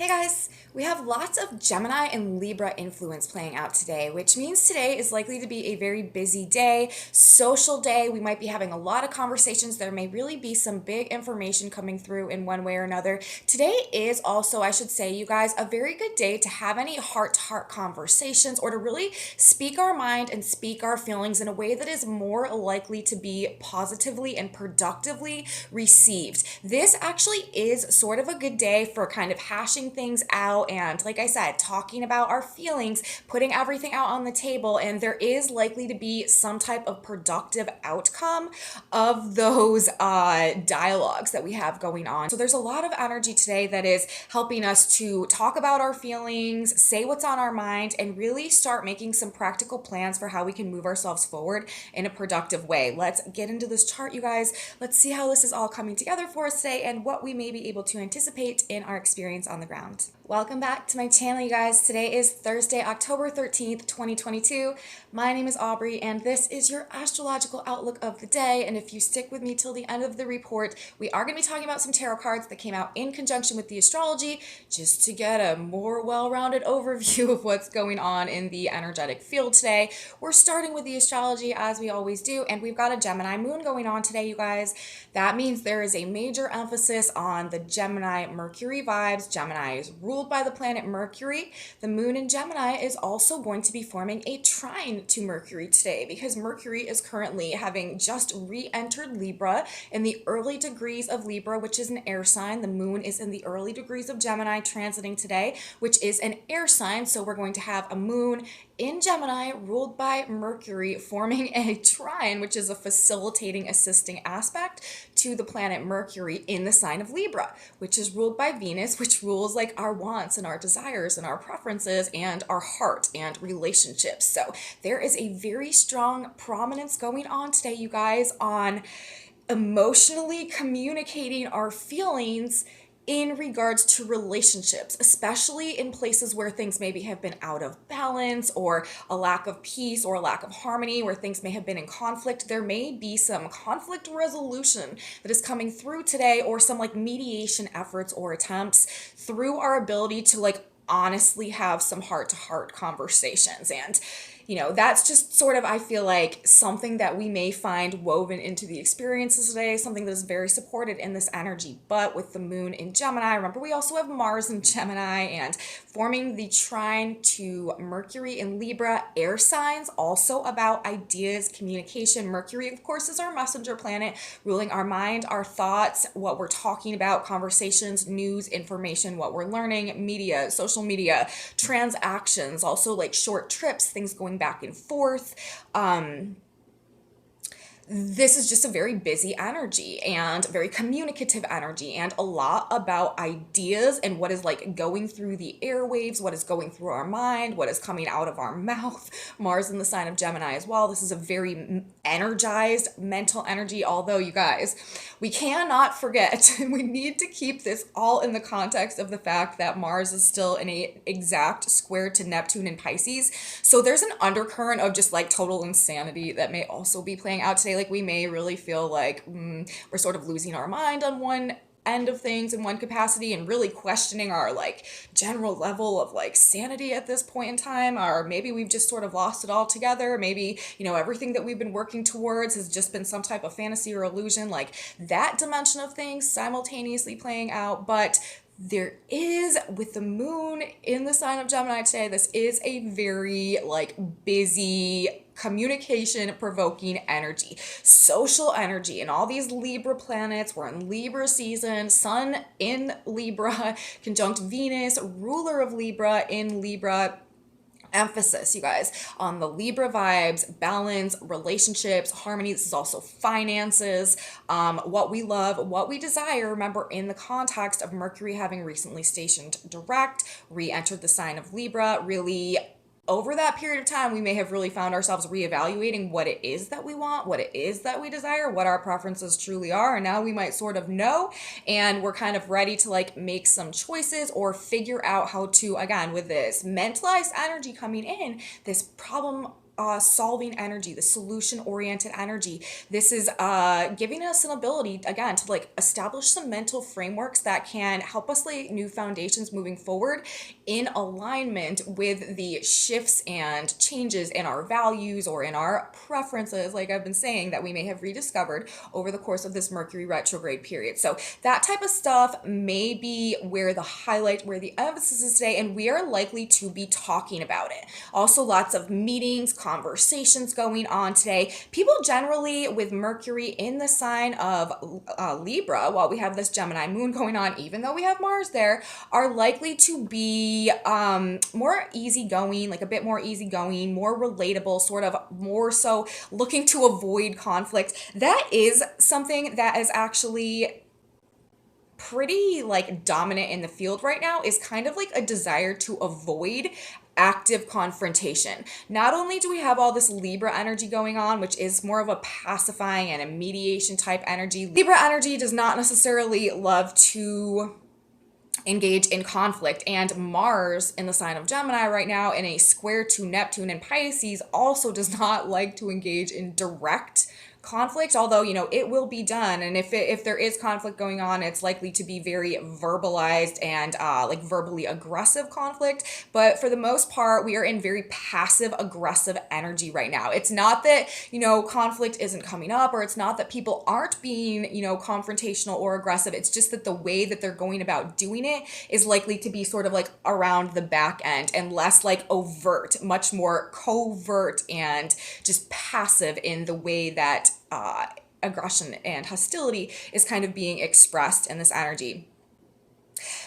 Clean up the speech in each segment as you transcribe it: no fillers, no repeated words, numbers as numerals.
Hey guys, we have lots of Gemini and Libra influence playing out today, which means today is likely to be a very busy day, social day. We might be having a lot of conversations. There may really be some big information coming through in one way or another. Today is also, I should say, you guys, a very good day to have any heart-to-heart conversations or to really speak our mind and speak our feelings in a way that is more likely to be positively and productively received. This actually is sort of a good day for kind of hashing things out and, like I said, talking about our feelings, putting everything out on the table, and there is likely to be some type of productive outcome of those dialogues that we have going on. So there's a lot of energy today that is helping us to talk about our feelings, say what's on our mind, and really start making some practical plans for how we can move ourselves forward in a productive way. Let's get into this chart, you guys. Let's see how this is all coming together for us today and what we may be able to anticipate in our experience on the ground. Welcome back to my channel, you guys. Today is Thursday, October 13th, 2022. My name is Aubrey, and this is your astrological outlook of the day. And if you stick with me till the end of the report, we are going to be talking about some tarot cards that came out in conjunction with the astrology, just to get a more well-rounded overview of what's going on in the energetic field today. We're starting with the astrology, as we always do, and we've got a Gemini moon going on today, you guys. That means there is a major emphasis on the Gemini Mercury vibes. Gemini is ruled by the planet Mercury. The moon in Gemini is also going to be forming a trine to Mercury today because Mercury is currently having just re-entered Libra in the early degrees of Libra, which is an air sign. The moon is in the early degrees of Gemini transiting today, which is an air sign. So we're going to have a moon in Gemini ruled by Mercury forming a trine, which is a facilitating, assisting aspect to the planet Mercury in the sign of Libra, which is ruled by Venus, which rules like our wants and our desires and our preferences and our heart and relationships. So there is a very strong prominence going on today, you guys, on emotionally communicating our feelings in regards to relationships, especially in places where things maybe have been out of balance or a lack of peace or a lack of harmony, where things may have been in conflict. There may be some conflict resolution that is coming through today, or some like mediation efforts or attempts through our ability to honestly have some heart-to-heart conversations. And that's just sort of, I feel like, something that we may find woven into the experiences today, something that is very supported in this energy. But with the moon in Gemini, remember we also have Mars in Gemini and forming the trine to Mercury in Libra, air signs, also about ideas, communication. Mercury, of course, is our messenger planet, ruling our mind, our thoughts, what we're talking about, conversations, news, information, what we're learning, media, social media, transactions, also like short trips, things going back and forth. This is just a very busy energy and very communicative energy, and a lot about ideas and what is going through the airwaves, what is going through our mind, what is coming out of our mouth. Mars in the sign of Gemini as well. This is a very energized mental energy, although you guys, we cannot forget, we need to keep this all in the context of the fact that Mars is still in a exact square to Neptune in Pisces. So there's an undercurrent of just total insanity that may also be playing out today. We may really feel like we're sort of losing our mind on one end of things in one capacity and really questioning our general level of sanity at this point in time, or maybe we've just sort of lost it all together. Maybe everything that we've been working towards has just been some type of fantasy or illusion, that dimension of things simultaneously playing out. But there is, with the moon in the sign of Gemini today, this is a very busy, communication provoking energy, social energy, and all these Libra planets. We're in Libra season, Sun in Libra, conjunct Venus, ruler of Libra in Libra. Emphasis, you guys, on the Libra vibes, balance, relationships, harmony. This is also finances, what we love, what we desire. Remember, in the context of Mercury having recently stationed direct, re-entered the sign of Libra, really over that period of time, we may have really found ourselves reevaluating what it is that we want, what it is that we desire, what our preferences truly are. And now we might sort of know, and we're kind of ready to make some choices or figure out how to, again, with this mentalized energy coming in, this problem solving energy, the solution oriented energy. This is giving us an ability, again, to like establish some mental frameworks that can help us lay new foundations moving forward in alignment with the shifts and changes in our values or in our preferences, like I've been saying, that we may have rediscovered over the course of this Mercury retrograde period. So that type of stuff may be where the highlight, where the emphasis is today, and we are likely to be talking about it. Also, lots of meetings, conversations going on today. People generally with Mercury in the sign of Libra, while we have this Gemini moon going on, even though we have Mars there, are likely to be more easygoing, like a bit more easygoing, more relatable, sort of more so looking to avoid conflict. That is something that is actually pretty like dominant in the field right now, is kind of like a desire to avoid active confrontation. Not only do we have all this Libra energy going on, which is more of a pacifying and a mediation type energy, Libra energy does not necessarily love to engage in conflict, and Mars in the sign of Gemini right now in a square to Neptune and Pisces also does not like to engage in direct conflict, although it will be done, and if there is conflict going on, it's likely to be very verbalized and like verbally aggressive conflict. But for the most part, we are in very passive aggressive energy right now. It's not that conflict isn't coming up, or it's not that people aren't being confrontational or aggressive. It's just that the way that they're going about doing it is likely to be sort of like around the back end and less like overt, much more covert and just passive in the way that aggression and hostility is kind of being expressed in this energy.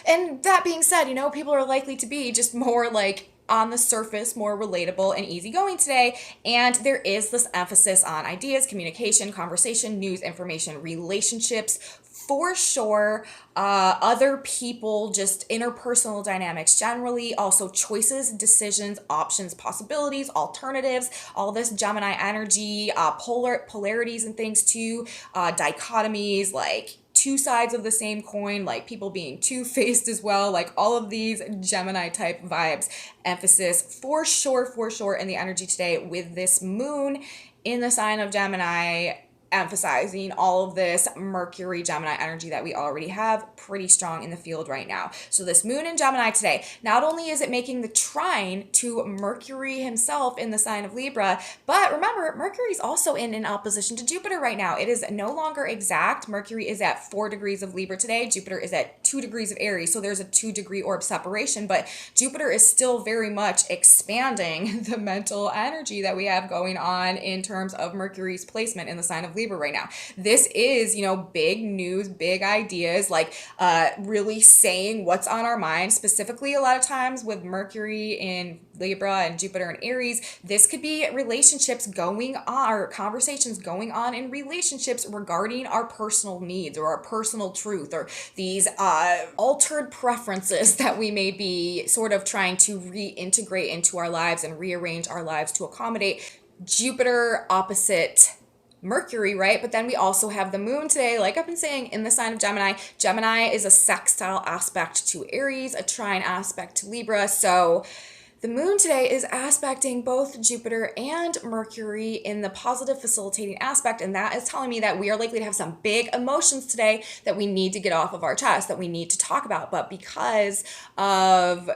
And that being said, people are likely to be just more like on the surface, more relatable and easygoing today. And there is this emphasis on ideas, communication, conversation, news, information, relationships, for sure. Other people, just interpersonal dynamics generally, also choices, decisions, options, possibilities, alternatives, all this Gemini energy, polarities and things too, dichotomies, like two sides of the same coin, like people being two-faced as well, like all of these Gemini type vibes. Emphasis for sure in the energy today with this moon in the sign of Gemini, emphasizing all of this Mercury Gemini energy that we already have pretty strong in the field right now. So this moon in Gemini today, not only is it making the trine to Mercury himself in the sign of Libra, but remember, Mercury is also in opposition to Jupiter right now. It is no longer exact. Mercury is at 4 degrees of Libra today. Jupiter is at 2 degrees of Aries. So there's a 2-degree orb separation, but Jupiter is still very much expanding the mental energy that we have going on in terms of Mercury's placement in the sign of Libra right now. This is, big news, big ideas, like really saying what's on our mind. Specifically, a lot of times with Mercury in Libra and Jupiter in Aries, this could be relationships going on, or conversations going on in relationships regarding our personal needs or our personal truth, or these altered preferences that we may be sort of trying to reintegrate into our lives and rearrange our lives to accommodate Jupiter opposite Mercury, right? But then we also have the moon today, like I've been saying, in the sign of Gemini. Gemini is a sextile aspect to Aries, a trine aspect to Libra. So the moon today is aspecting both Jupiter and Mercury in the positive facilitating aspect, and that is telling me that we are likely to have some big emotions today that we need to get off of our chest, that we need to talk about. But because of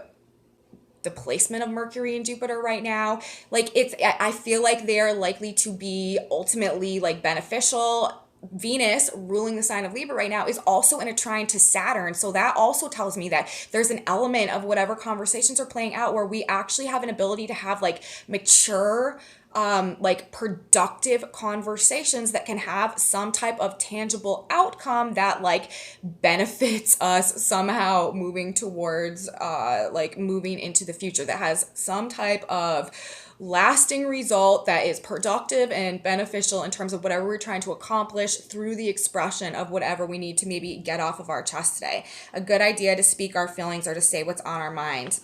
the placement of Mercury and Jupiter right now, I feel like they're likely to be ultimately like beneficial. Venus ruling the sign of Libra right now is also in a trine to Saturn. So that also tells me that there's an element of whatever conversations are playing out where we actually have an ability to have like mature, like productive conversations that can have some type of tangible outcome that like benefits us somehow moving towards like moving into the future, that has some type of lasting result that is productive and beneficial in terms of whatever we're trying to accomplish through the expression of whatever we need to maybe get off of our chest today. A good idea to speak our feelings or to say what's on our mind,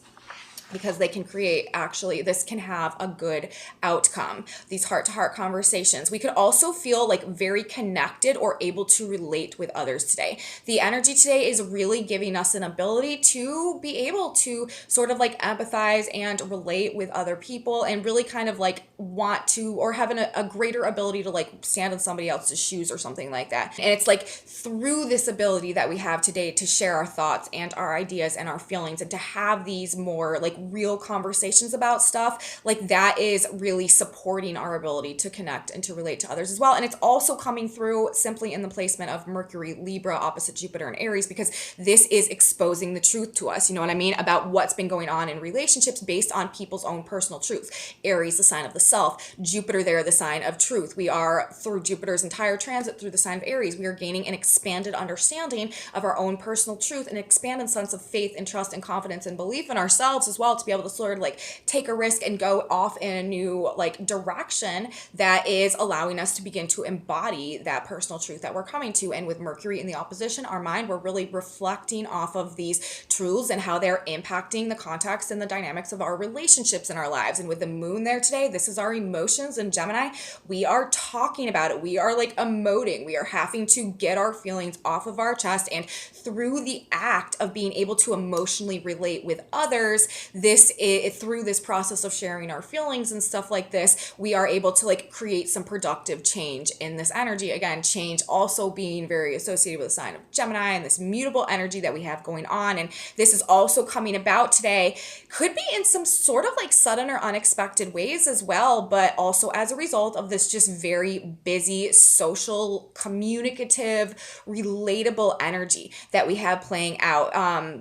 because they can create, actually, this can have a good outcome. These heart-to-heart conversations. We could also feel like very connected or able to relate with others today. The energy today is really giving us an ability to be able to sort of like empathize and relate with other people, and really kind of like want to, or have a greater ability to like stand in somebody else's shoes or something like that. And it's like through this ability that we have today to share our thoughts and our ideas and our feelings and to have these more like real conversations about stuff, like that is really supporting our ability to connect and to relate to others as well. And it's also coming through simply in the placement of Mercury, Libra, opposite Jupiter and Aries, because this is exposing the truth to us, you know what I mean, about what's been going on in relationships based on people's own personal truths. Aries, the sign of the self, Jupiter there, the sign of truth. We are, through Jupiter's entire transit through the sign of Aries, we are gaining an expanded understanding of our own personal truth, an expanded sense of faith and trust and confidence and belief in ourselves as well, to be able to sort of like take a risk and go off in a new like direction that is allowing us to begin to embody that personal truth that we're coming to. And with Mercury in the opposition, our mind, we're really reflecting off of these truths and how they're impacting the context and the dynamics of our relationships in our lives. And with the moon there today, this is our emotions in Gemini. We are talking about it. We are like emoting. We are having to get our feelings off of our chest. And through the act of being able to emotionally relate with others, this is through this process of sharing our feelings and stuff like this, we are able to like create some productive change in this energy. Again, change also being very associated with the sign of Gemini and this mutable energy that we have going on. And this is also coming about today, could be in some sort of like sudden or unexpected ways as well, but also as a result of this just very busy, social, communicative, relatable energy that we have playing out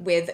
with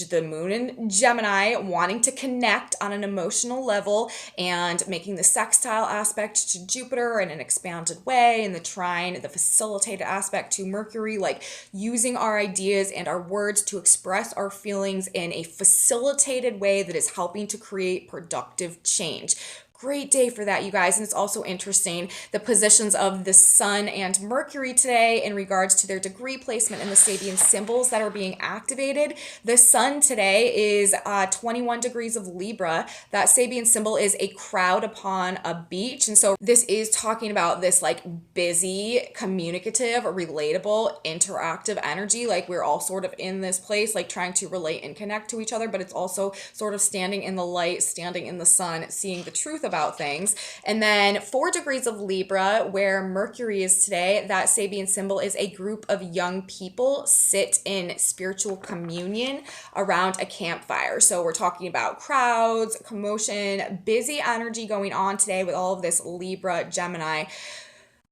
the moon in Gemini wanting to connect on an emotional level and making the sextile aspect to Jupiter in an expanded way, and the trine, the facilitated aspect to Mercury, like using our ideas and our words to express our feelings in a facilitated way that is helping to create productive change. Great day for that, you guys. And it's also interesting, the positions of the Sun and Mercury today in regards to their degree placement and the Sabian symbols that are being activated. The Sun today is 21 degrees of Libra. That Sabian symbol is a crowd upon a beach. And so this is talking about this like busy, communicative, relatable, interactive energy. Like we're all sort of in this place, like trying to relate and connect to each other, but it's also sort of standing in the light, standing in the sun, seeing the truth about things. And then 4 degrees of Libra, where Mercury is today, that Sabian symbol is a group of young people sit in spiritual communion around a campfire. So we're talking about crowds, commotion, busy energy going on today with all of this Libra, Gemini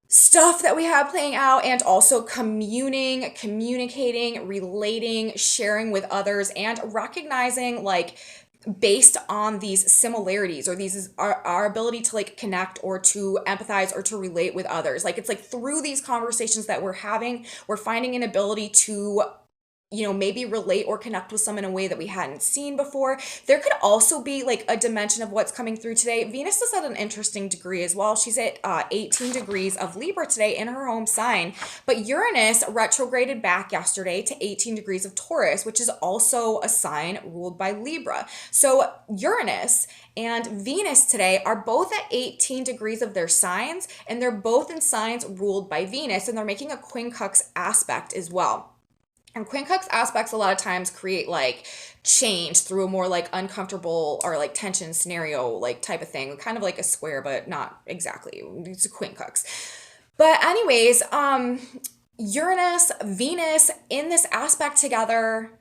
stuff that we have playing out, and also communicating, relating, sharing with others, and recognizing like based on these similarities or these our ability to like connect or to empathize or to relate with others. Like it's like through these conversations that we're having, we're finding an ability to maybe relate or connect with someone in a way that we hadn't seen before. There could also be like a dimension of what's coming through today. Venus is at an interesting degree as well. She's at 18 degrees of Libra today in her home sign, but Uranus retrograded back yesterday to 18 degrees of Taurus, which is also a sign ruled by Libra. So Uranus and Venus today are both at 18 degrees of their signs, and they're both in signs ruled by Venus, and they're making a quincunx aspect as well. And quincunx aspects a lot of times create like change through a more like uncomfortable or like tension scenario like type of thing, kind of like a square, but not exactly. It's a quincunx. But anyways, Uranus, Venus in this aspect together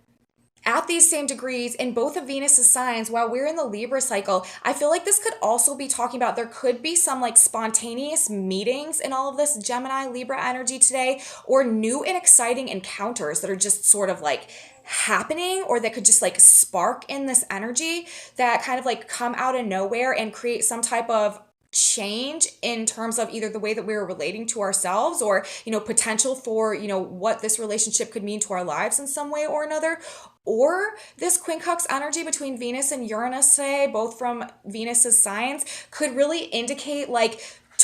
at these same degrees in both of Venus's signs while we're in the Libra cycle. I feel like this could also be talking about, there could be some like spontaneous meetings in all of this Gemini Libra energy today, or new and exciting encounters that are just sort of like happening, or that could just like spark in this energy that kind of like come out of nowhere and create some type of change in terms of either the way that we're relating to ourselves, or potential for what this relationship could mean to our lives in some way or another. Or this quincunx energy between Venus and Uranus today, both from Venus's signs, could really indicate like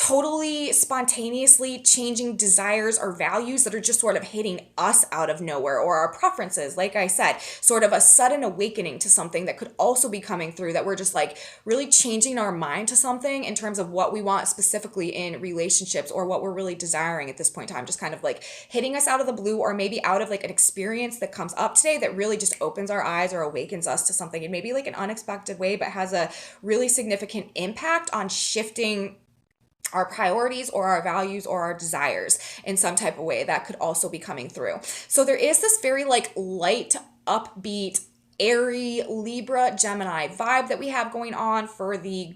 totally spontaneously changing desires or values that are just sort of hitting us out of nowhere, or our preferences, like I said, sort of a sudden awakening to something that could also be coming through, that we're just like really changing our mind to something in terms of what we want specifically in relationships, or what we're really desiring at this point in time, just kind of like hitting us out of the blue, or maybe out of like an experience that comes up today that really just opens our eyes or awakens us to something in maybe like an unexpected way, but has a really significant impact on shifting our priorities or our values or our desires in some type of way. That could also be coming through. So there is this very like light, upbeat, airy Libra Gemini vibe that we have going on for the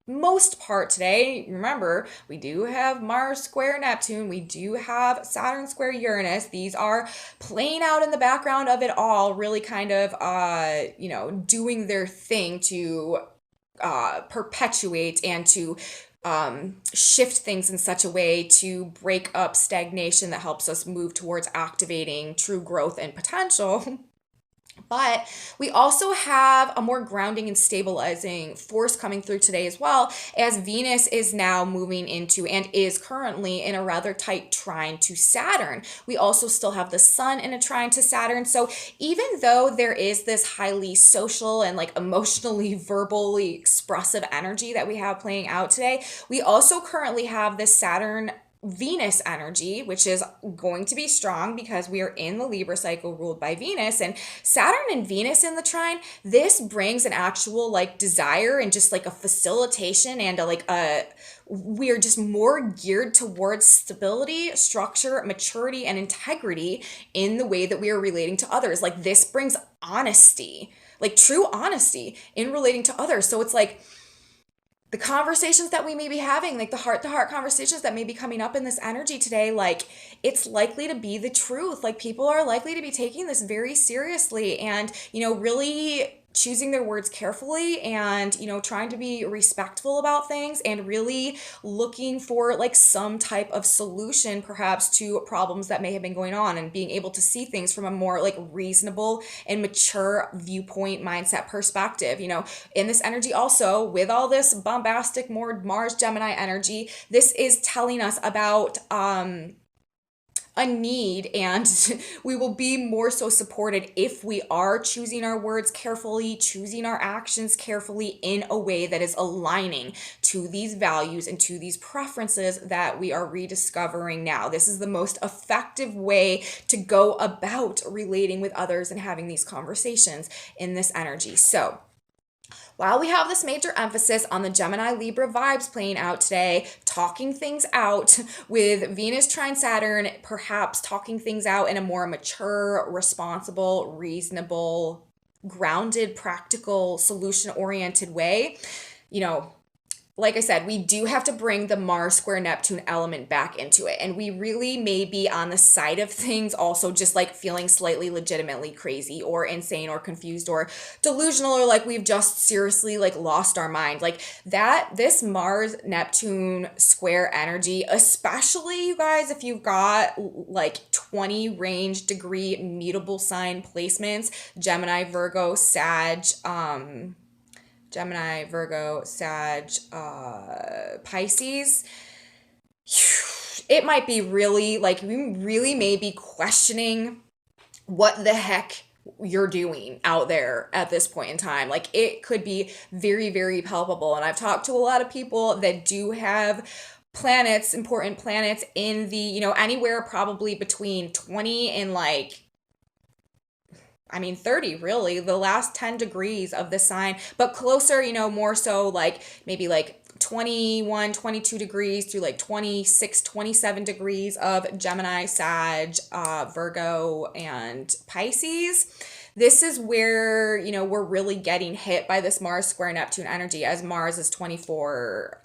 most part today. Remember, we do have Mars square Neptune, we do have Saturn square Uranus. These are playing out in the background of it all, really kind of doing their thing to perpetuate and to shift things in such a way to break up stagnation that helps us move towards activating true growth and potential. But we also have a more grounding and stabilizing force coming through today as well, as Venus is now moving into and is currently in a rather tight trine to Saturn. We also still have the sun in a trine to Saturn. So even though there is this highly social and like emotionally, verbally expressive energy that we have playing out today, we also currently have this Saturn Venus energy, which is going to be strong because we are in the Libra cycle ruled by Venus. And Saturn and Venus in the trine, this brings an actual like desire and just like a facilitation and we are just more geared towards stability, structure, maturity, and integrity in the way that we are relating to others. Like this brings honesty, like true honesty in relating to others. So it's like the conversations that we may be having, like the heart-to-heart conversations that may be coming up in this energy today, like it's likely to be the truth. Like people are likely to be taking this very seriously and, really choosing their words carefully and, trying to be respectful about things and really looking for like some type of solution perhaps to problems that may have been going on, and being able to see things from a more like reasonable and mature viewpoint, mindset, perspective. In this energy also, with all this bombastic more Mars Gemini energy, this is telling us about a need, and we will be more so supported if we are choosing our words carefully, choosing our actions carefully in a way that is aligning to these values and to these preferences that we are rediscovering now. This is the most effective way to go about relating with others and having these conversations in this energy. So while we have this major emphasis on the Gemini Libra vibes playing out today, talking things out with Venus trine Saturn, perhaps talking things out in a more mature, responsible, reasonable, grounded, practical, solution-oriented way, like I said, we do have to bring the Mars square Neptune element back into it. And we really may be on the side of things also just like feeling slightly legitimately crazy or insane or confused or delusional, or like we've just seriously like lost our mind. Like this Mars Neptune square energy, especially you guys, if you've got like 20 range degree mutable sign placements, Gemini, Virgo, Sag, Pisces, it might be really like, we really may be questioning what the heck you're doing out there at this point in time. Like it could be very, very palpable. And I've talked to a lot of people that do have planets, important planets in the, anywhere probably between 20 and 30 really, the last 10 degrees of the sign, but closer, more so like maybe like 21, 22 degrees through like 26, 27 degrees of Gemini, Sag, Virgo, and Pisces. This is where, we're really getting hit by this Mars square Neptune energy, as Mars is 24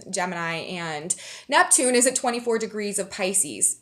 Gemini and Neptune is at 24 degrees of Pisces.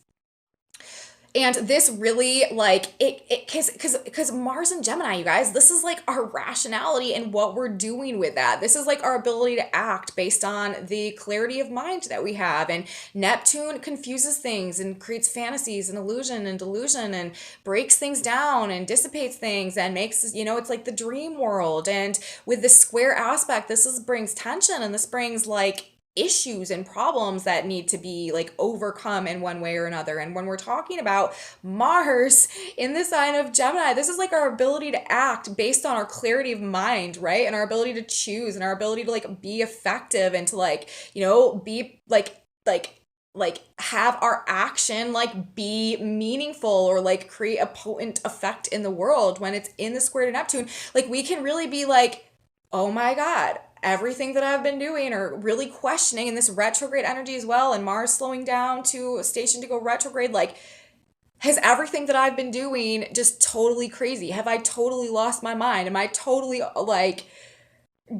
And this really because Mars and Gemini, you guys, this is like our rationality and what we're doing with that. This is like our ability to act based on the clarity of mind that we have. And Neptune confuses things and creates fantasies and illusion and delusion and breaks things down and dissipates things and makes, it's like the dream world. And with this square aspect, brings tension, and this brings like issues and problems that need to be like overcome in one way or another. And when we're talking about Mars in the sign of Gemini, this is like our ability to act based on our clarity of mind, right? And our ability to choose and our ability to like be effective and to like, be like have our action like be meaningful or like create a potent effect in the world. When it's in the square to Neptune, like we can really be like, oh my God, everything that I've been doing, or really questioning in this retrograde energy as well, and Mars slowing down to a station to go retrograde, like, has everything that I've been doing just totally crazy? Have I totally lost my mind? Am I totally like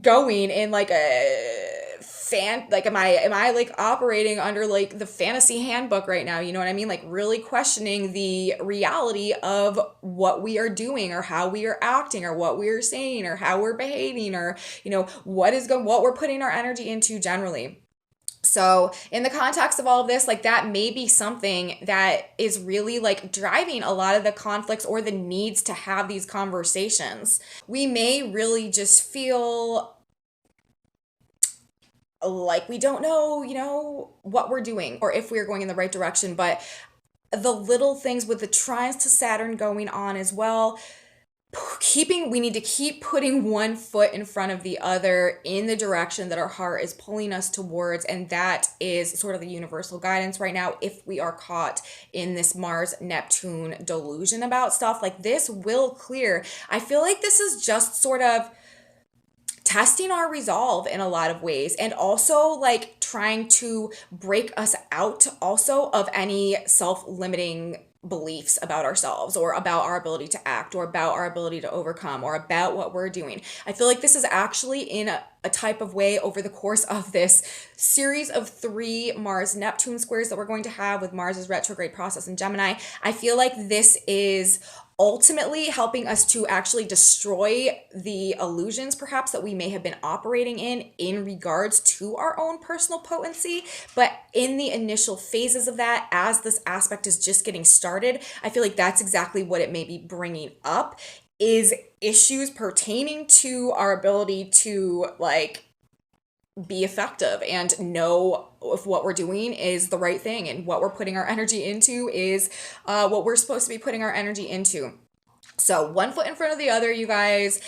going in like a like am I like operating under like the fantasy handbook right now? You know what I mean? Like really questioning the reality of what we are doing or how we are acting or what we are saying or how we're behaving or what we're putting our energy into generally. So, in the context of all of this, like that may be something that is really like driving a lot of the conflicts or the needs to have these conversations. We may really just feel like we don't know, what we're doing or if we're going in the right direction. But the little things with the trines to Saturn going on as well, we need to keep putting one foot in front of the other in the direction that our heart is pulling us towards. And that is sort of the universal guidance right now. If we are caught in this Mars Neptune delusion about stuff, like this will clear. I feel like this is just sort of testing our resolve in a lot of ways, and also like trying to break us out also of any self-limiting beliefs about ourselves or about our ability to act or about our ability to overcome or about what we're doing. I feel like this is actually in a type of way over the course of this series of 3 Mars Neptune squares that we're going to have with Mars's retrograde process in Gemini. I feel like this is ultimately helping us to actually destroy the illusions perhaps that we may have been operating in regards to our own personal potency. But in the initial phases of that, as this aspect is just getting started, I feel like that's exactly what it may be bringing up, is issues pertaining to our ability to like be effective and know if what we're doing is the right thing and what we're putting our energy into is what we're supposed to be putting our energy into. So one foot in front of the other, you guys,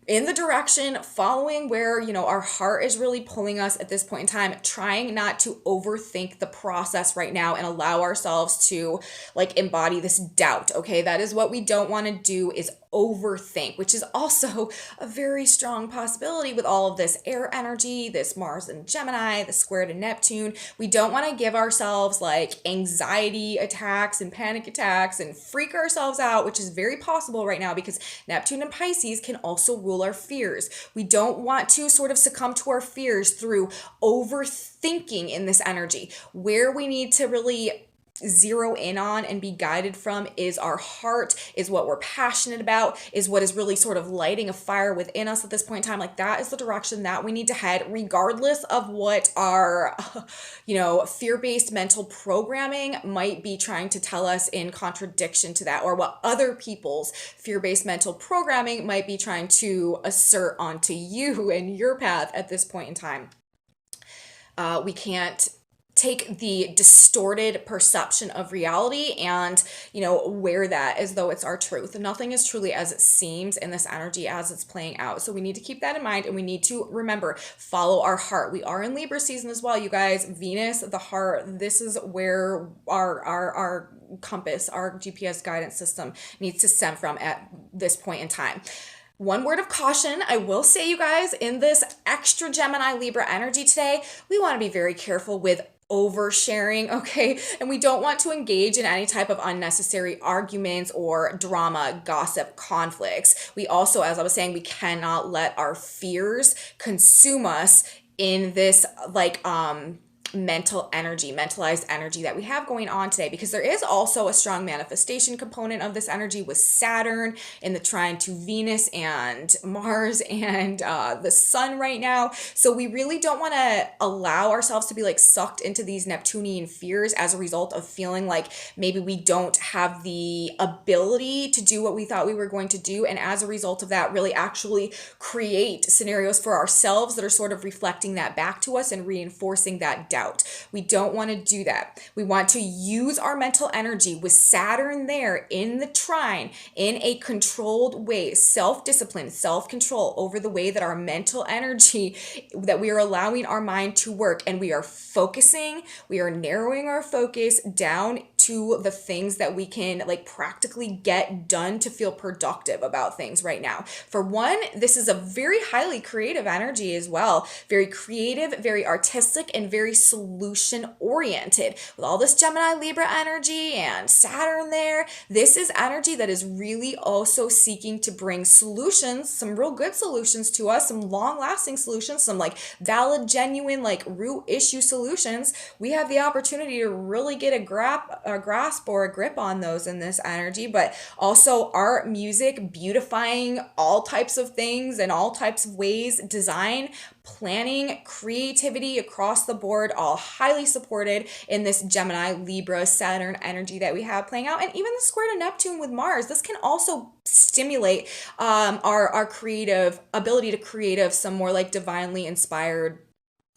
in the direction, following where, our heart is really pulling us at this point in time, trying not to overthink the process right now and allow ourselves to like embody this doubt. Okay. That is what we don't want to do, is overthink, which is also a very strong possibility with all of this air energy, this Mars and Gemini, the square to Neptune. We don't want to give ourselves like anxiety attacks and panic attacks and freak ourselves out, which is very possible right now because Neptune and Pisces can also rule our fears. We don't want to sort of succumb to our fears through overthinking in this energy. Where we need to really zero in on and be guided from is our heart, is what we're passionate about, is what is really sort of lighting a fire within us at this point in time. Like that is the direction that we need to head, regardless of what our fear-based mental programming might be trying to tell us in contradiction to that, or what other people's fear-based mental programming might be trying to assert onto you and your path at this point in time. We can't take the distorted perception of reality and, wear that as though it's our truth. Nothing is truly as it seems in this energy as it's playing out. So we need to keep that in mind, and we need to remember, follow our heart. We are in Libra season as well, you guys. Venus, the heart, this is where our compass, our GPS guidance system needs to stem from at this point in time. One word of caution, I will say, you guys, in this extra Gemini Libra energy today, we want to be very careful with oversharing, okay? And we don't want to engage in any type of unnecessary arguments or drama, gossip, conflicts. We also, as I was saying, we cannot let our fears consume us in this mental energy, mentalized energy that we have going on today, because there is also a strong manifestation component of this energy with Saturn in the trine to Venus and Mars and the sun right now. So we really don't want to allow ourselves to be like sucked into these Neptunian fears as a result of feeling like maybe we don't have the ability to do what we thought we were going to do. And as a result of that, really actually create scenarios for ourselves that are sort of reflecting that back to us and reinforcing that doubt. We don't want to do that. We want to use our mental energy with Saturn there in the trine in a controlled way, self-discipline, self-control over the way that our mental energy, that we are allowing our mind to work, and we are focusing, we are narrowing our focus down to the things that we can like practically get done to feel productive about things right now. For one, this is a very highly creative energy as well. Very creative, very artistic, and very solution oriented. With all this Gemini Libra energy and Saturn there, this is energy that is really also seeking to bring solutions, some real good solutions to us, some long lasting solutions, some like valid, genuine, like root issue solutions. We have the opportunity to really get a grasp or a grip on those in this energy. But also art, music, beautifying all types of things in all types of ways, design, planning, creativity across the board, all highly supported in this Gemini, Libra, Saturn energy that we have playing out. And even the square to Neptune with Mars, this can also stimulate our creative ability to create some more like divinely inspired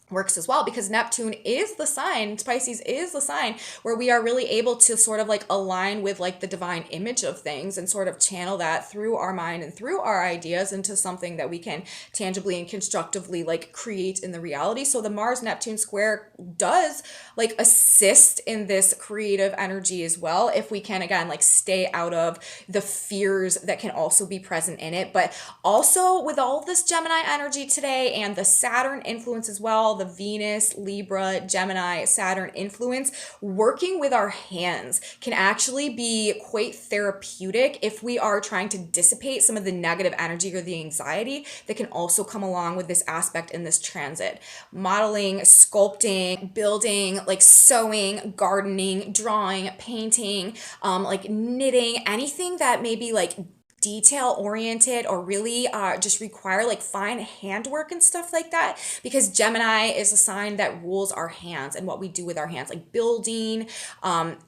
works as well, because Neptune is the sign, Pisces is the sign where we are really able to sort of like align with like the divine image of things and sort of channel that through our mind and through our ideas into something that we can tangibly and constructively like create in the reality. So the Mars Neptune square does like assist in this creative energy as well, if we can again like stay out of the fears that can also be present in it. But also with all this Gemini energy today and the Saturn influence as well, the Venus, Libra, Gemini, Saturn influence, working with our hands can actually be quite therapeutic if we are trying to dissipate some of the negative energy or the anxiety that can also come along with this aspect in this transit. Modeling, sculpting, building, like sewing, gardening, drawing, painting, like knitting, anything that maybe like detail oriented or really just require like fine handwork and stuff like that, because Gemini is a sign that rules our hands and what we do with our hands, like building,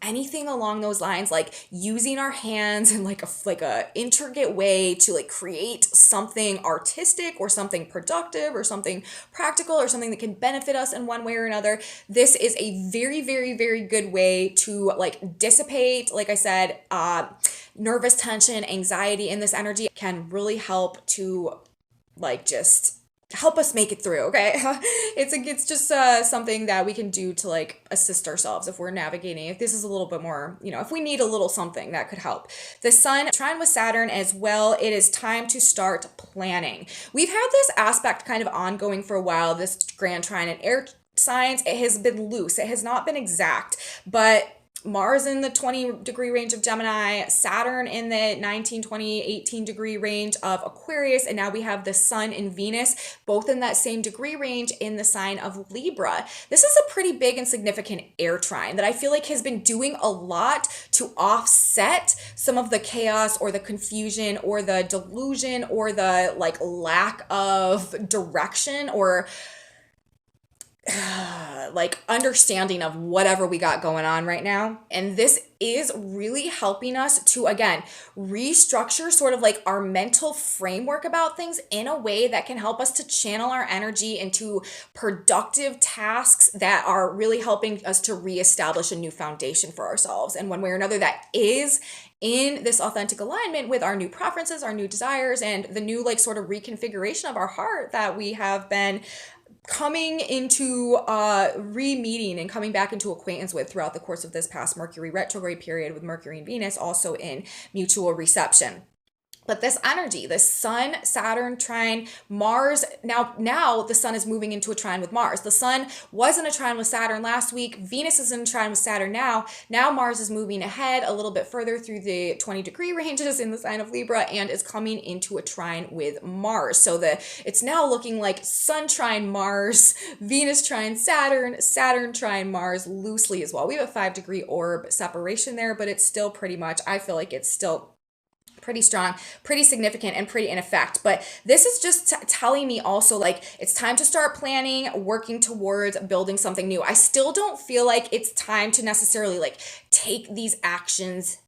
anything along those lines, like using our hands in like a intricate way to like create something artistic or something productive or something practical or something that can benefit us in one way or another. This is a very, very, very good way to like dissipate, like I said, nervous tension, anxiety in this energy can really help to like just help us make it through. Okay. It's just something that we can do to like assist ourselves if we're navigating, if this is a little bit more, if we need a little something that could help. The sun trine with Saturn as well. It is time to start planning. We've had this aspect kind of ongoing for a while, this grand trine in air signs. It has been loose. It has not been exact, but Mars in the 20-degree range of Gemini, Saturn in the 19, 20, 18-degree range of Aquarius, and now we have the Sun and Venus, both in that same degree range in the sign of Libra. This is a pretty big and significant air trine that I feel like has been doing a lot to offset some of the chaos or the confusion or the delusion or the like lack of direction or like understanding of whatever we got going on right now. And this is really helping us to, again, restructure sort of like our mental framework about things in a way that can help us to channel our energy into productive tasks that are really helping us to reestablish a new foundation for ourselves. And one way or another, that is in this authentic alignment with our new preferences, our new desires, and the new like sort of reconfiguration of our heart that we have been coming into re-meeting and coming back into acquaintance with throughout the course of this past Mercury retrograde period, with Mercury and Venus also in mutual reception. But this energy, the sun, Saturn, trine, Mars, now the sun is moving into a trine with Mars. The sun was in a trine with Saturn last week. Venus is in a trine with Saturn now. Now Mars is moving ahead a little bit further through the 20-degree ranges in the sign of Libra and is coming into a trine with Mars. So it's now looking like Sun trine Mars, Venus trine Saturn, Saturn trine Mars loosely as well. We have a 5-degree orb separation there, but it's still pretty much, I feel like it's still pretty strong, pretty significant, and pretty in effect. But this is just telling me also like it's time to start planning, working towards building something new. I still don't feel like it's time to necessarily like take these actions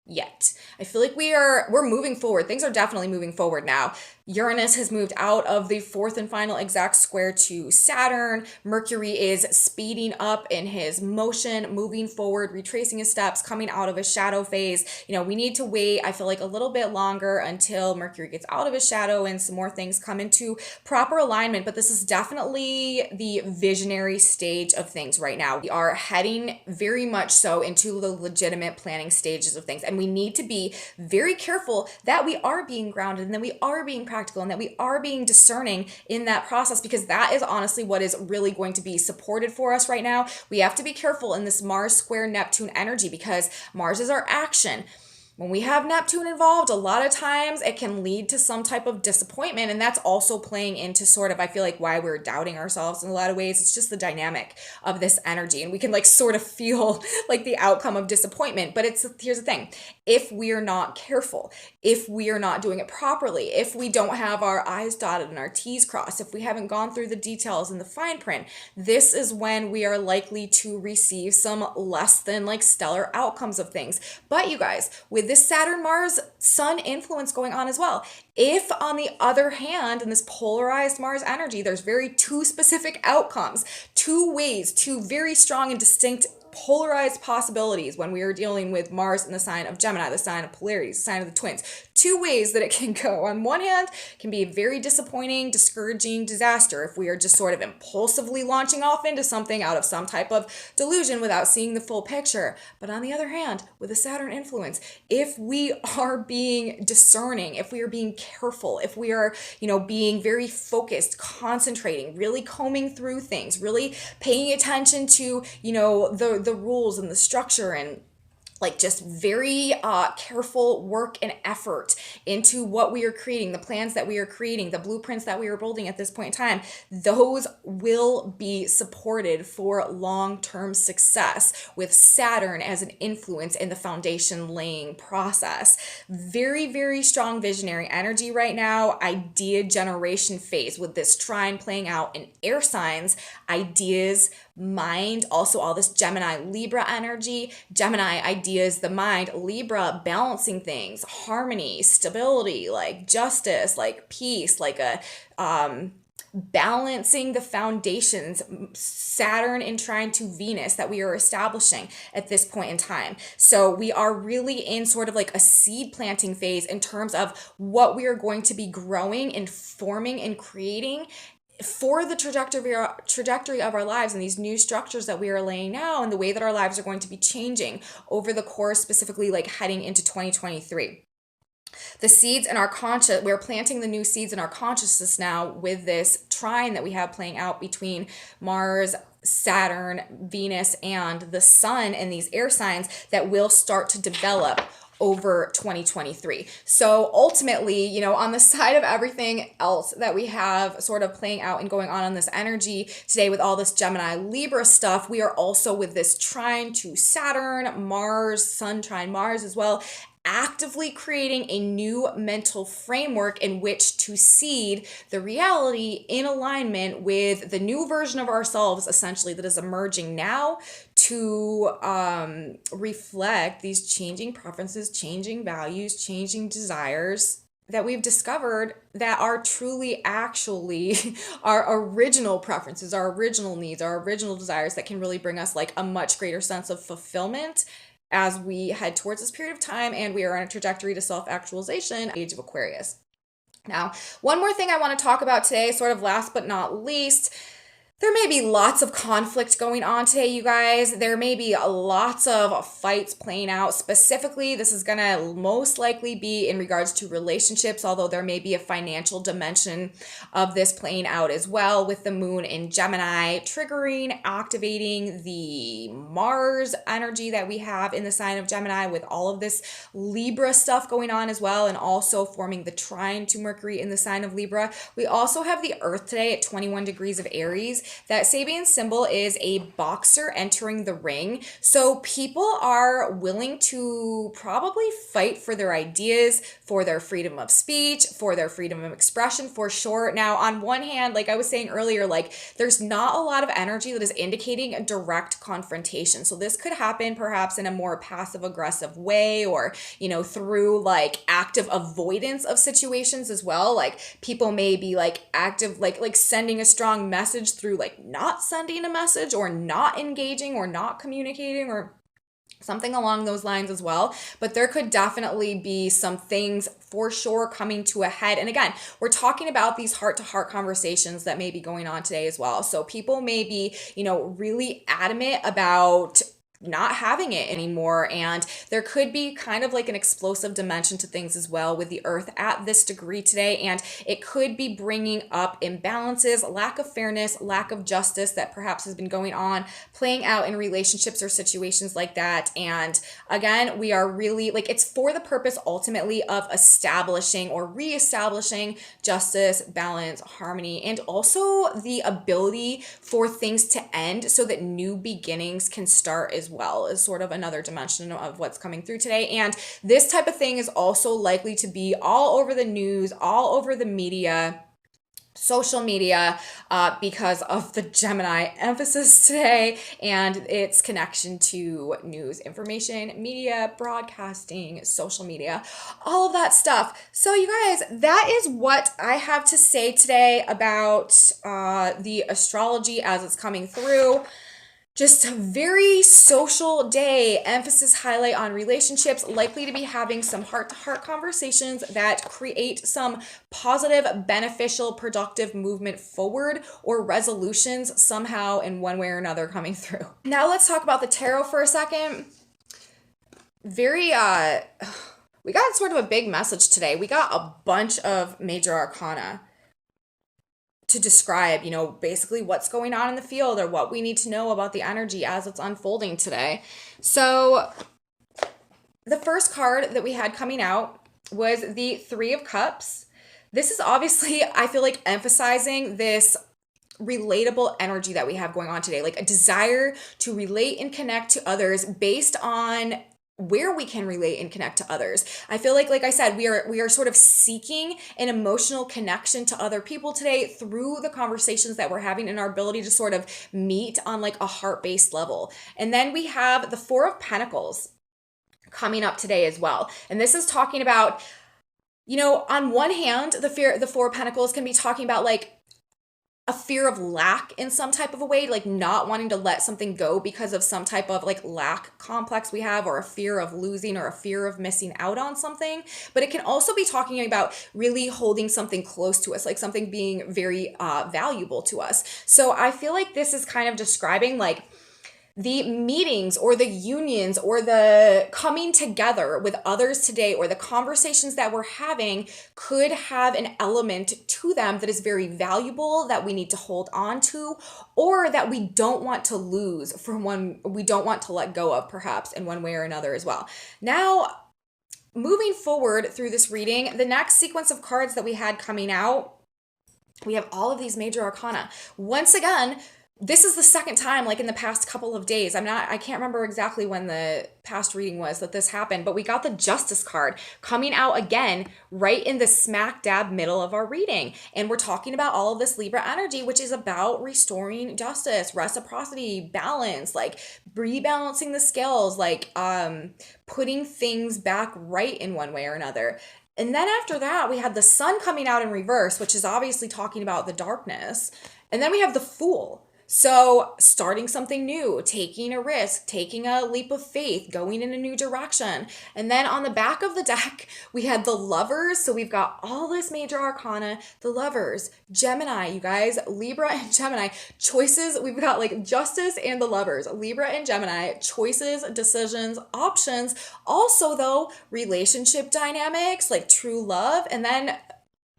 yet. I feel like we're moving forward. Things are definitely moving forward now. Uranus has moved out of the fourth and final exact square to Saturn. Mercury is speeding up in his motion, moving forward, retracing his steps, coming out of his shadow phase. We need to wait, I feel like, a little bit longer until Mercury gets out of his shadow and some more things come into proper alignment. But this is definitely the visionary stage of things right now. We are heading very much so into the legitimate planning stages of things. And we need to be very careful that we are being grounded and that we are being practical and that we are being discerning in that process, because that is honestly what is really going to be supported for us right now. We have to be careful in this Mars square Neptune energy, because Mars is our action. When we have Neptune involved, a lot of times it can lead to some type of disappointment. And that's also playing into sort of, I feel like, why we're doubting ourselves in a lot of ways. It's just the dynamic of this energy. And we can like sort of feel like the outcome of disappointment. But here's the thing. If we're not careful, if we are not doing it properly, if we don't have our I's dotted and our T's crossed, if we haven't gone through the details and the fine print, this is when we are likely to receive some less than like stellar outcomes of things. But you guys, with this Saturn Mars Sun influence going on as well, if on the other hand, in this polarized Mars energy, there's very two specific outcomes, two ways, two very strong and distinct polarized possibilities when we are dealing with Mars in the sign of Gemini, the sign of polarity, the sign of the twins. Two ways that it can go. On one hand, it can be a very disappointing, discouraging disaster if we are just sort of impulsively launching off into something out of some type of delusion without seeing the full picture. But on the other hand, with a Saturn influence, if we are being discerning, if we are being careful, if we are, being very focused, concentrating, really combing through things, really paying attention to, the rules and the structure, and like just very careful work and effort into what we are creating, the plans that we are creating, the blueprints that we are building at this point in time, those will be supported for long-term success with Saturn as an influence in the foundation laying process. Very, very strong visionary energy right now, idea generation phase with this trine playing out in air signs, ideas, mind, also all this Gemini Libra energy. Gemini ideas, the mind, Libra balancing things, harmony, stability, like justice, like peace, like a balancing the foundations, Saturn in trine to Venus that we are establishing at this point in time. So we are really in sort of like a seed planting phase in terms of what we are going to be growing and forming and creating for the trajectory of our lives and these new structures that we are laying now, and the way that our lives are going to be changing over the course, specifically like heading into 2023. The seeds in our conscious, we're planting the new seeds in our consciousness now with this trine that we have playing out between Mars, Saturn, Venus, and the sun and these air signs that will start to develop over 2023. So ultimately, on the side of everything else that we have sort of playing out and going on this energy today with all this Gemini Libra stuff, we are also with this trine to Saturn, Mars, Sun trine Mars as well, actively creating a new mental framework in which to seed the reality in alignment with the new version of ourselves, essentially, that is emerging now to reflect these changing preferences, changing values, changing desires that we've discovered that are truly actually our original preferences, our original needs, our original desires that can really bring us like a much greater sense of fulfillment as we head towards this period of time and we are on a trajectory to self-actualization, age of Aquarius. Now, one more thing I want to talk about today, sort of last but not least, There may be lots of conflict going on today, you guys. There may be lots of fights playing out. Specifically, this is going to most likely be in regards to relationships, although there may be a financial dimension of this playing out as well, with the moon in Gemini triggering, activating the Mars energy that we have in the sign of Gemini, with all of this Libra stuff going on as well, and also forming the trine to Mercury in the sign of Libra. We also have the Earth today at 21 degrees of Aries. That Sabian symbol is a boxer entering the ring. So people are willing to probably fight for their ideas, for their freedom of speech, for their freedom of expression, for sure. Now, on one hand, like I was saying earlier, like there's not a lot of energy that is indicating a direct confrontation. So this could happen perhaps in a more passive aggressive way, or, you know, through like active avoidance of situations as well. Like people may be like active, like sending a strong message through like not sending a message, or not engaging, or not communicating, or something along those lines as well. But there could definitely be some things for sure coming to a head. And again, we're talking about these heart-to-heart conversations that may be going on today as well. So people may be, you know, really adamant about not having it anymore, and there could be kind of like an explosive dimension to things as well with the Earth at this degree today, and it could be bringing up imbalances, lack of fairness, lack of justice that perhaps has been going on, playing out in relationships or situations like that. And again, we are really like, it's for the purpose ultimately of establishing or reestablishing justice, balance, harmony, and also the ability for things to end so that new beginnings can start as well, is sort of another dimension of what's coming through today. And this type of thing is also likely to be all over the news, all over the media, social media, because of the Gemini emphasis today and its connection to news, information, media, broadcasting, social media, all of that stuff. So you guys, that is what I have to say today about the astrology as it's coming through. Just a very social day, emphasis highlight on relationships, likely to be having some heart-to-heart conversations that create some positive, beneficial, productive movement forward, or resolutions somehow in one way or another coming through. Now let's talk about the tarot for a second. We got sort of a big message today. We got a bunch of major arcana to describe, you know, basically what's going on in the field, or what we need to know about the energy as it's unfolding today. So the first card that we had coming out was the Three of Cups. This is obviously, I feel like, emphasizing this relatable energy that we have going on today, like a desire to relate and connect to others based on where we can relate and connect to others. I feel like I said, we are sort of seeking an emotional connection to other people today through the conversations that we're having, and our ability to sort of meet on like a heart-based level. And then we have the Four of Pentacles coming up today as well. And this is talking about, you know, on one hand, the Four of Pentacles can be talking about like a fear of lack in some type of a way, like not wanting to let something go because of some type of like lack complex we have, or a fear of losing, or a fear of missing out on something. But it can also be talking about really holding something close to us, like something being very valuable to us. So I feel like this is kind of describing like the meetings or the unions or the coming together with others today, or the conversations that we're having, could have an element to them that is very valuable, that we need to hold on to, or that we don't want to lose, we don't want to let go of, perhaps in one way or another as well. Now, moving forward through this reading, the next sequence of cards that we had coming out, we have all of these major arcana. Once again, this is the second time, like in the past couple of days. I can't remember exactly when the past reading was that this happened, but we got the Justice card coming out again, right in the smack dab middle of our reading. And we're talking about all of this Libra energy, which is about restoring justice, reciprocity, balance, like rebalancing the scales, like putting things back right in one way or another. And then after that, we had the Sun coming out in reverse, which is obviously talking about the darkness. And then we have the Fool. So, starting something new, taking a risk, taking a leap of faith, going in a new direction. And then on the back of the deck, we had the Lovers. So, we've got all this major arcana, the Lovers, Gemini, you guys, Libra and Gemini, choices. We've got like Justice and the Lovers, Libra and Gemini, choices, decisions, options. Also, though, relationship dynamics, like true love. And then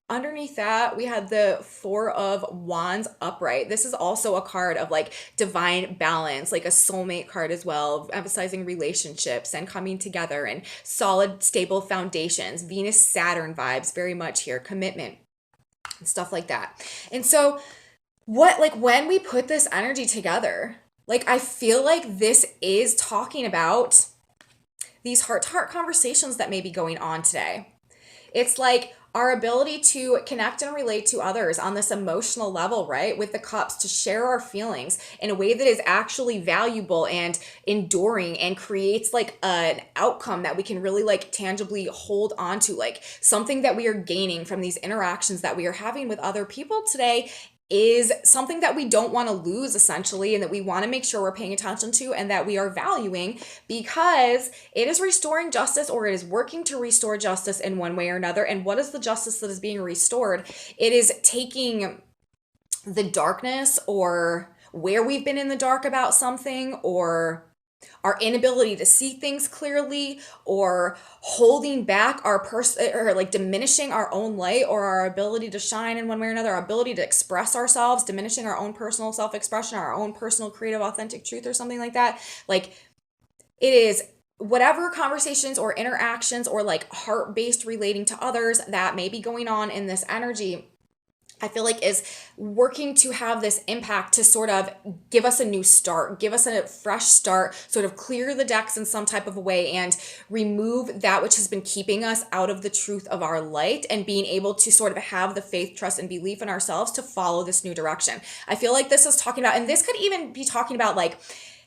underneath that, we had the Four of Wands upright. This is also a card of like divine balance, like a soulmate card as well, emphasizing relationships and coming together and solid, stable foundations. Venus, Saturn vibes very much here, commitment and stuff like that. And so, when we put this energy together, like, I feel like this is talking about these heart to heart conversations that may be going on today. It's like our ability to connect and relate to others on this emotional level, right? With the cups, to share our feelings in a way that is actually valuable and enduring and creates like an outcome that we can really like tangibly hold on to, like something that we are gaining from these interactions that we are having with other people today is something that we don't want to lose, essentially, and that we want to make sure we're paying attention to and that we are valuing, because it is restoring justice, or it is working to restore justice in one way or another. And what is the justice that is being restored? It is taking the darkness, or where we've been in the dark about something, or our inability to see things clearly, or holding back our person, or like diminishing our own light or our ability to shine in one way or another, our ability to express ourselves, diminishing our own personal self-expression, our own personal creative authentic truth, or something like that. Like, it is whatever conversations or interactions or like heart-based relating to others that may be going on in this energy, I feel like is working to have this impact to sort of give us a new start, give us a fresh start, sort of clear the decks in some type of a way and remove that which has been keeping us out of the truth of our light, and being able to sort of have the faith, trust, and belief in ourselves to follow this new direction. I feel like this is talking about, and this could even be talking about like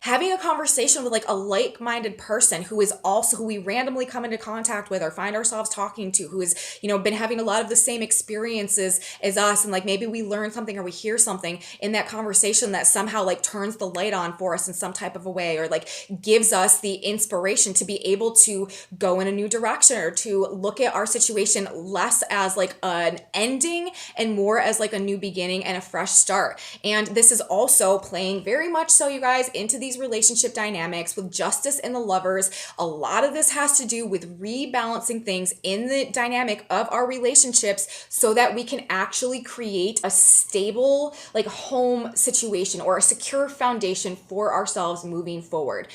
having a conversation with like a like-minded person who is also, who we randomly come into contact with or find ourselves talking to, who has, been having a lot of the same experiences as us. And like maybe we learn something or we hear something in that conversation that somehow like turns the light on for us in some type of a way, or like gives us the inspiration to be able to go in a new direction, or to look at our situation less as like an ending and more as like a new beginning and a fresh start. And this is also playing very much so, you guys, into these relationship dynamics with Justice and the Lovers. A lot of this has to do with rebalancing things in the dynamic of our relationships so that we can actually create a stable like home situation or a secure foundation for ourselves moving forward.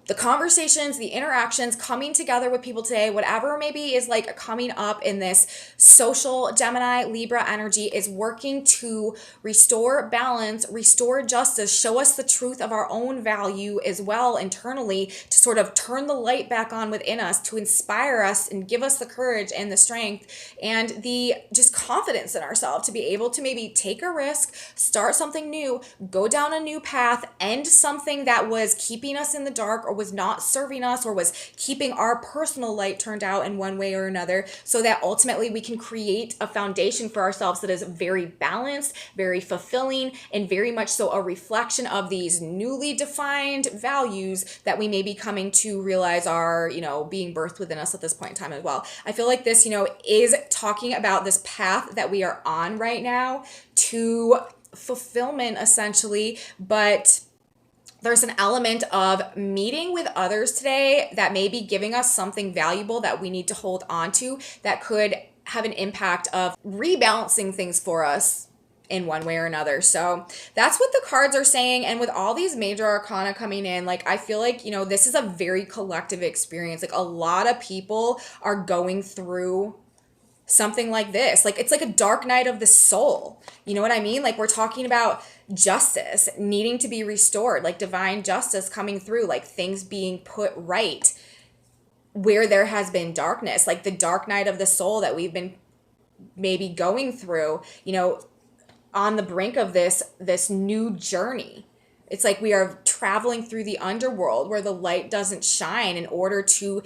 The conversations, the interactions, coming together with people today, whatever maybe is like coming up in this social Gemini Libra energy, is working to restore balance, restore justice, show us the truth of our own value as well internally, to sort of turn the light back on within us, to inspire us and give us the courage and the strength and the just confidence in ourselves to be able to maybe take a risk, start something new, go down a new path, end something that was keeping us in the dark or was not serving us or was keeping our personal light turned out in one way or another, so that ultimately we can create a foundation for ourselves that is very balanced, very fulfilling, and very much so a reflection of these newly defined values that we may be coming to realize are, being birthed within us at this point in time as well. I feel like this, is talking about this path that we are on right now to fulfillment essentially, but there's an element of meeting with others today that may be giving us something valuable that we need to hold on to, that could have an impact of rebalancing things for us in one way or another. So that's what the cards are saying. And with all these major arcana coming in, like, I feel like, this is a very collective experience. Like, a lot of people are going through something like this. Like, it's like a dark night of the soul. You know what I mean? Like, we're talking about justice needing to be restored, like divine justice coming through, like things being put right where there has been darkness, like the dark night of the soul that we've been maybe going through, on the brink of this new journey. It's like we are traveling through the underworld where the light doesn't shine in order to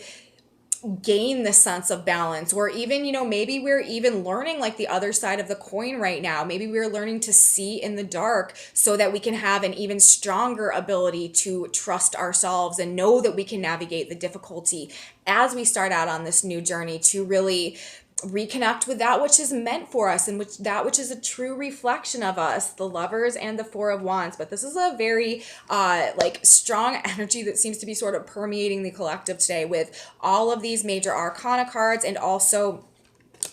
gain the sense of balance, or even, maybe we're even learning like the other side of the coin right now. Maybe we're learning to see in the dark so that we can have an even stronger ability to trust ourselves and know that we can navigate the difficulty as we start out on this new journey to really reconnect with that which is meant for us and which is a true reflection of us, the Lovers and the Four of Wands. But this is a very like strong energy that seems to be sort of permeating the collective today with all of these major arcana cards, and also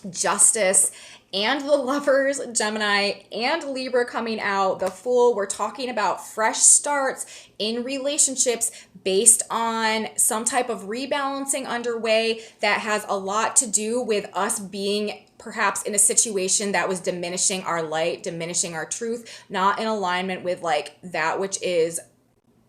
Justice and the Lovers, Gemini, and Libra coming out. The Fool, we're talking about fresh starts in relationships based on some type of rebalancing underway that has a lot to do with us being perhaps in a situation that was diminishing our light, diminishing our truth, not in alignment with like that which is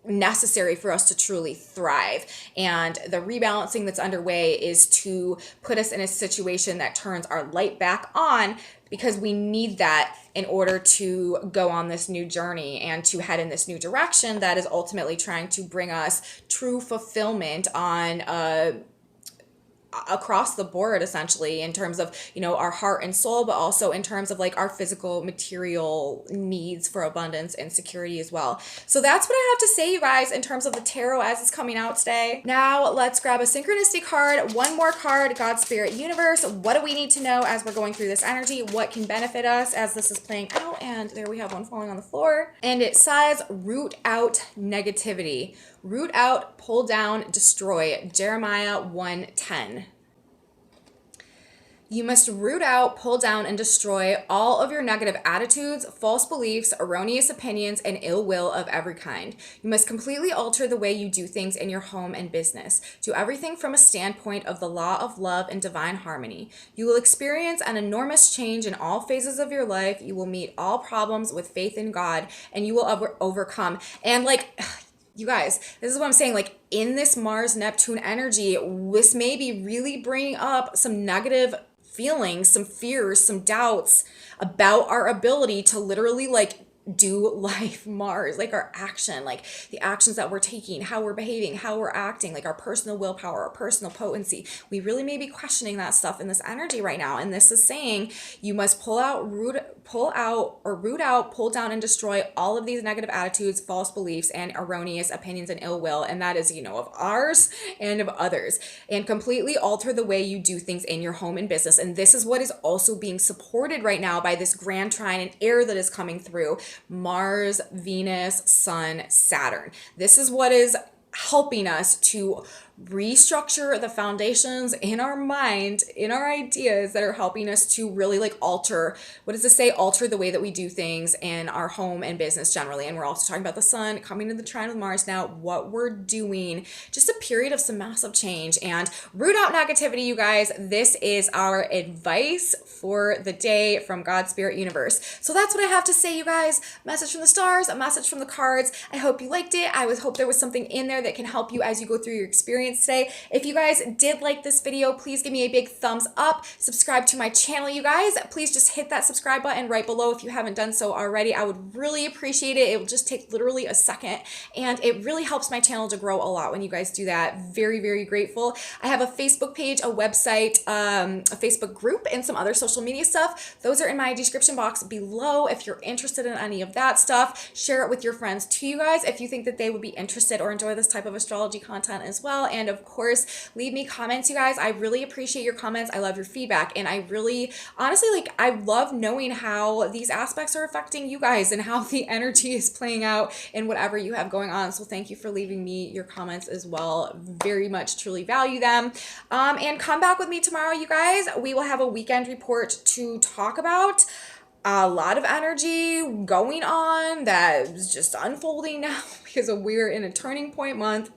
necessary for us to truly thrive. And the rebalancing that's underway is to put us in a situation that turns our light back on, because we need that in order to go on this new journey and to head in this new direction that is ultimately trying to bring us true fulfillment on across the board, essentially, in terms of, our heart and soul, but also in terms of like our physical material needs for abundance and security as well. So that's what I have to say, you guys, in terms of the tarot as it's coming out today. Now let's grab a synchronicity card, one more card. God, Spirit, Universe, what do we need to know as we're going through this energy? What can benefit us as this is playing out? And there we have one falling on the floor, and it says root out negativity. Root out, pull down, destroy. Jeremiah 1:10. You must root out, pull down, and destroy all of your negative attitudes, false beliefs, erroneous opinions, and ill will of every kind. You must completely alter the way you do things in your home and business. Do everything from a standpoint of the law of love and divine harmony. You will experience an enormous change in all phases of your life. You will meet all problems with faith in God, and you will overcome. And like, you guys, this is what I'm saying. Like, in this Mars-Neptune energy, this may be really bringing up some negative feelings, some fears, some doubts about our ability to literally like do life. Mars, like our action, like the actions that we're taking, how we're behaving, how we're acting, like our personal willpower, our personal potency. We really may be questioning that stuff in this energy right now. And this is saying you must root out, pull down, and destroy all of these negative attitudes, false beliefs, and erroneous opinions and ill will. And that is, of ours and of others, and completely alter the way you do things in your home and business. And this is what is also being supported right now by this grand trine and air that is coming through. Mars, Venus, Sun, Saturn. This is what is helping us to restructure the foundations in our mind, in our ideas that are helping us to really like alter, what does this say? Alter the way that we do things in our home and business generally. And we're also talking about the Sun coming to the trine with Mars now, what we're doing, just a period of some massive change. And root out negativity, you guys. This is our advice for the day from God, Spirit, Universe. So that's what I have to say, you guys. Message from the stars, a message from the cards. I hope you liked it. I hope there was something in there that can help you as you go through your experience today. If you guys did like this video, please give me a big thumbs up. Subscribe to my channel, you guys. Please just hit that subscribe button right below if you haven't done so already. I would really appreciate it. It will just take literally a second, and it really helps my channel to grow a lot when you guys do that. Very, very grateful. I have a Facebook page, a website, a Facebook group, and some other social media stuff. Those are in my description box below. If you're interested in any of that stuff, share it with your friends too, you guys, if you think that they would be interested or enjoy this type of astrology content as well. And of course, leave me comments, you guys. I really appreciate your comments. I love your feedback. And I really, honestly, like, I love knowing how these aspects are affecting you guys and how the energy is playing out in whatever you have going on. So thank you for leaving me your comments as well. Very much, truly value them. And come back with me tomorrow, you guys. We will have a weekend report to talk about. A lot of energy going on that is just unfolding now because we're in a turning point month.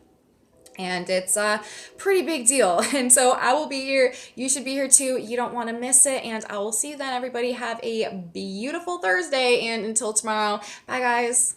And it's a pretty big deal. And so I will be here. You should be here too. You don't want to miss it. And I will see you then, everybody. Have a beautiful Thursday. And until tomorrow, bye, guys.